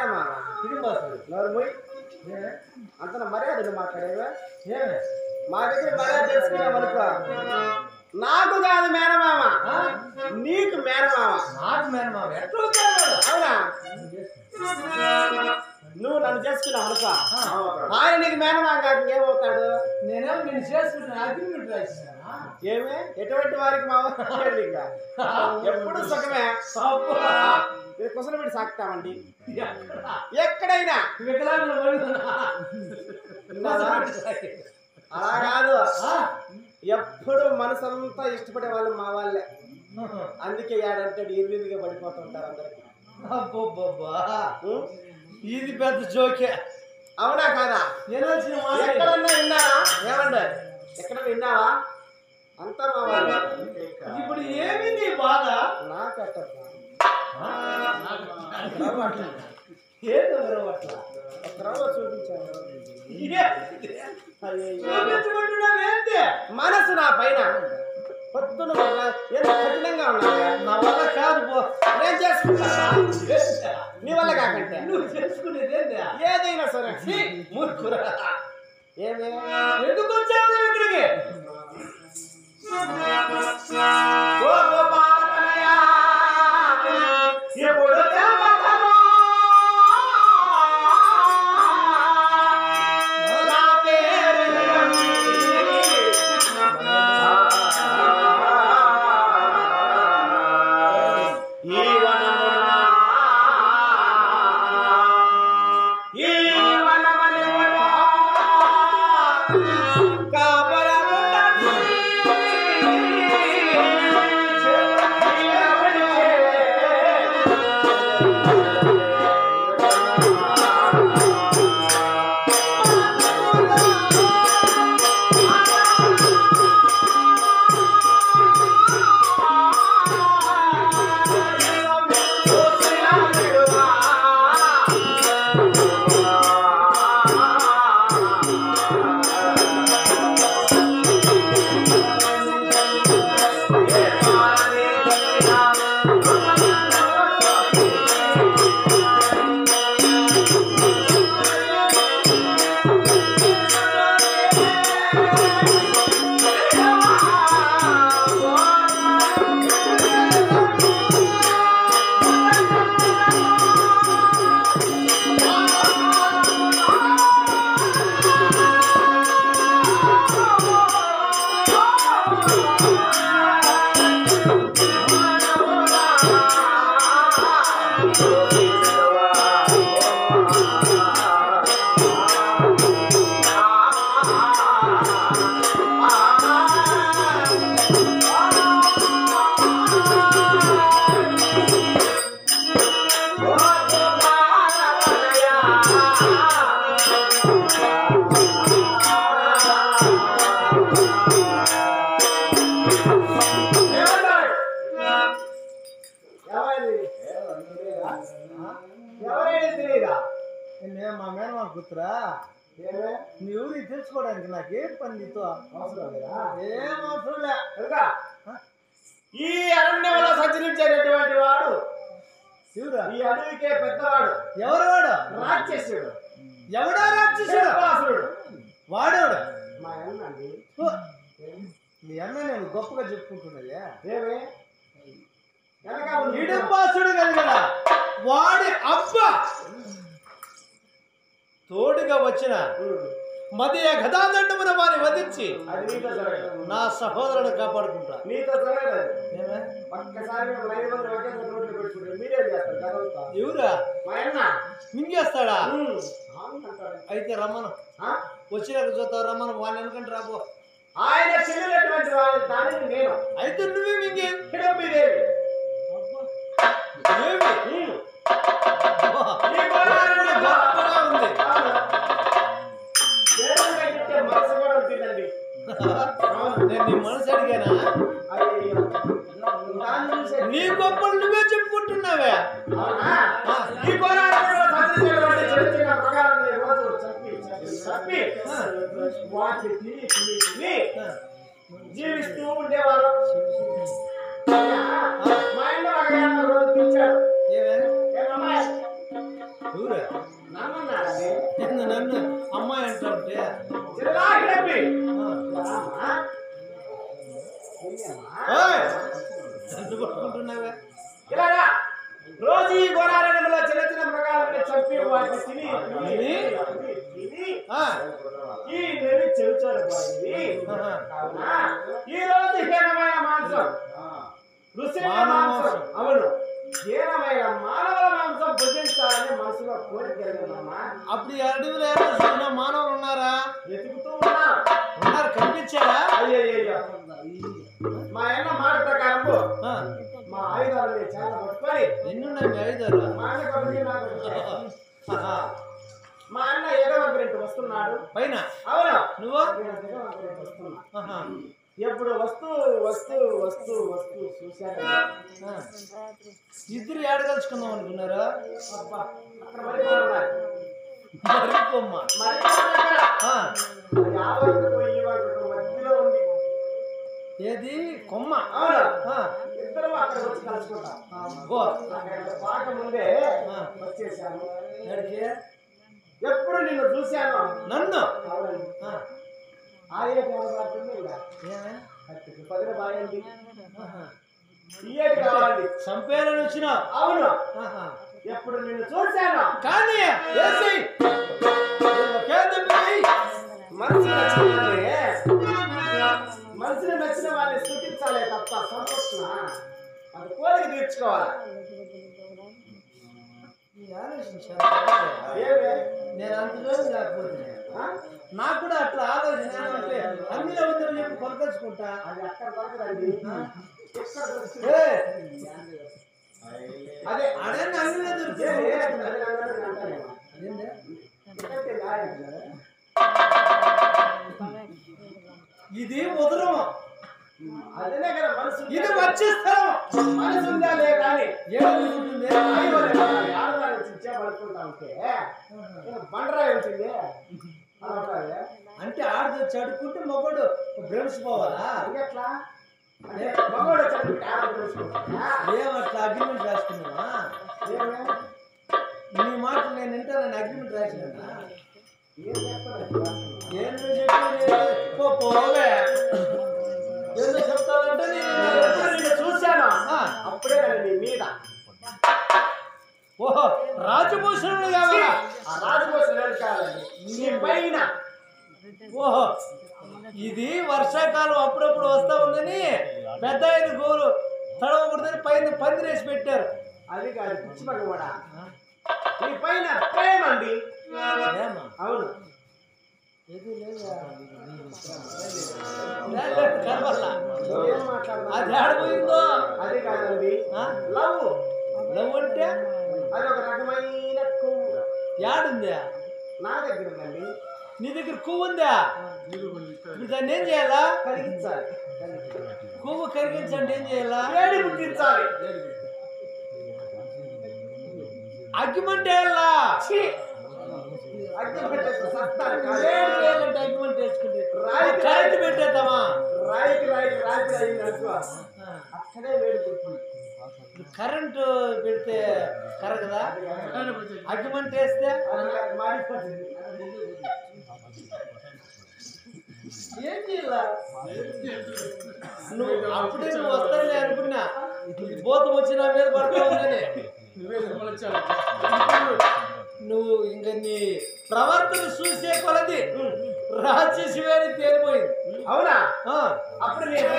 మేనమామ అంత మర్యాదలు మాట్లాడేవా మా దగ్గర మర్యాద తెలుసుకున్నామనుకో నాకు కాదు మేనమామ నీకు మేనమామ నాకు మేనమామ ఎట్లా అవునా నువ్వు నన్ను చేసుకున్నావు అనుకో ఆయన నీకు మేనమామ కాదు ఏమవుతాడు నేనేమో నేను చేసుకుంటున్నా అగ్రిమెంట్ రాసినా ఏమే ఎటువంటి వారికి మా ఇంకా ఎప్పుడు సుఖమే కుసలు పెట్టి సాగుతామండి ఎక్కడైనా అలా కాదు ఎప్పుడు మనసంతా ఇష్టపడే వాళ్ళు మా వాళ్ళే అందుకే ఏడంటే ఇరుగా పడిపోతుంటారు అందరికి ఇది పెద్ద జోకే అవునా కాదా ఎక్కడన్నా విన్నారా ఏమండి ఎక్కడన్నా విన్నావా అంతా మా వాళ్ళు ఇప్పుడు ఏమి నీ బాధ నాకు మనసు నా పైన పొద్దున ఎంత కఠినంగా ఉన్నా నా వల్ల కాదు నేను చేసుకుంటా నీ వల్ల కాకంటే నువ్వు చేసుకునేది ఏదైనా సరే మూర్ఖురా ఏమే ఎందుకు వచ్చావు ఇక్కడికి మా మేనమా కూతురా నీ ఊరికి తెలుసుకోవడానికి నాకు ఏం పని నీతో అవసరం లేదా ఏం అవసరం లేదా ఈ అరణ్యంలో సంచరించేటటువంటి వాడు శివుడు ఈ అడవికే పెద్దవాడు ఎవరు వాడు రాక్షసుడు ఎవడా రాక్షసుడు వాడేవాడు మా అన్న అండి మీ అన్న నేను గొప్పగా చెప్పుకుంటున్నాయా ఏమే ఇడుంబాసుడు కలిగడా వాడి అబ్బ తోడుగా వచ్చిన మధ్య గదాదండమున వారిని వధించి నా సహోదరుడు కాపాడుకుంటా నీతో ఎవరా మింగేస్తాడా అయితే రమ్మను వచ్చినాక చూస్తావు రమ్మను వాడిని అనుకుంటే రాబో ఆయన చెల్లినటువంటి దానిని నేను అయితే నువ్వే మింగే నేను నీ మనసు అడిగానా నీ గొప్పలు నువ్వే చెప్పుకుంటున్నావే జీవిస్తూ ఉండేవాళ్ళం మా ఇంట్లో రోజు పిలిచాడు ఊరే నమ్మన్నారండి నన్ను అమ్మాయి అంటా ఉంటే జిల్లా గిడపి నన్ను పట్టుకుంటున్నావే ఇలాగా రోజు ఈ గోరారణ్యంలో చిన్న చిన్న మృగాలను చంపి వాటిని తిని ఈ నెవి చెవిచారు కావున ఈ రోజు హీనమైన మాంసం రుచిమైన మాంసం అవును హీనమైన మానవుల మాంసం భుజించాలని మనసులో కోరిక కలిగిందమ్మా. అప్పుడు ఈ అడవిలో ఏమైనా మానవులు ఉన్నారా? వెతుకుతూ ఉన్నా ఉన్నారు, కనిపించారా? అయ్యయ్యో మా అన్న మాట ప్రకారం మా ఆయుధాలని చాలా పట్టుకొని ఎన్నున్నాయి మీ ఆయుధాలు? మా అన్న కాబట్టి నాకు మా అన్న ఎగవంకరెంట్ వస్తున్నాడు పైన. అవును నువ్వు వస్తున్నా ఎప్పుడు వస్తూ వస్తూ వస్తూ వస్తూ చూశాను. ఇద్దరు ఏడ కలుసుకుందాం అనుకున్నారా? అక్కడ మరి బాగున్నారు మరికొమ్మ మధ్యలో ఉంది ఏది కొమ్మ? అవును ఇద్దరు అక్కడ వచ్చి కలుసుకుంటాం. పాక ముందే వచ్చేసాను. ఎప్పుడు నిన్ను చూశాను. నన్ను ఆయేటి పడుతుంది పదిన బాయండి ఇయేటి కావాలి చంపేయాలని వచ్చిన. అవును ఎప్పుడు నిన్ను చూశాను. కానీ మనసుని నచ్చిన వాడిని స్థుతించాలే తప్ప సంతోషణ అది కోరిక తీర్చుకోవాలి. నేను అంతలో లేకపోతే నాకు కూడా అట్లా ఆలోచన అంటే అన్ని అవుతుందని చెప్పి కొనకలుసుకుంటా. అది అక్కడ దొరకదండి. అదే అదే అన్ని ఇది ఉదరం, అదేనే కదా మనసు. ఇది వచ్చిస్తాం. మనసు ఉందా లే కానీ ఏముంటుంది? ఆడదాన్ని చిచ్చా పడుకుంటా ఉంటే బండరాయి ఉంటుంది అంటే ఆడది చడుకుంటే మగోడు భ్రమిసిపోవాలా? ఎట్లా మగోడు చదువుకుంటే ఏమట్లా అగ్రిమెంట్ రాసుకున్నావా? నీ మాట నేను వింటానని అగ్రిమెంట్ రాసినా? ఏం పోవే ఏదో చెప్తానంటే నేను చూశాను. అప్పుడే నీ మీద ఓహో రాజభూషణుడు కావాలా? ఆ రాజభూషణుడు కావాలండి నీ పైన. ఓహో ఇది వర్షాకాలం అప్పుడప్పుడు వస్తా ఉందని పెద్ద ఆయన గోరు తడవకూడదని పైన పందిరేసి పెట్టారు. అది కాదు పిచ్చి పగవాడా నీ పైన ప్రేమ అండి. అవును అది ఆడిపోయిందో. అది కాదండి లవ్. లవ్ అంటే అది ఒక రకమైన కొవ్వు. యాడుందా? నా దగ్గర ఉందండి. నీ దగ్గర కొవ్వు ఉందా? ఇప్పుడు దాన్ని ఏం చేయాలా? కరిగించాలి. కొవ్వు కరిగించండి ఏం చేయాలా? వేడి పుట్టించాలి. అగ్గిమంటే అగ్గిమంట్ వేసుకుంటే కరెంట్ పెట్టేద్దామా? రాయికి అయింది అనుకో అక్కడే వేడి పుట్టింది. కరెంటు పెడితే కరగదా? అగ్గిమంట వేస్తే మాడిపోతుంది. ఏం చేయాలా? నువ్వు అప్పుడే నువ్వు వస్తానని అనుకున్నా, భూతం వచ్చి నా మీద పడతా ఉందని. నువ్వు ఇంక నీ ప్రవర్తన చూసే కొలది రాక్షసి వేడి తేలిపోయింది. అవునా? అప్పుడు నేను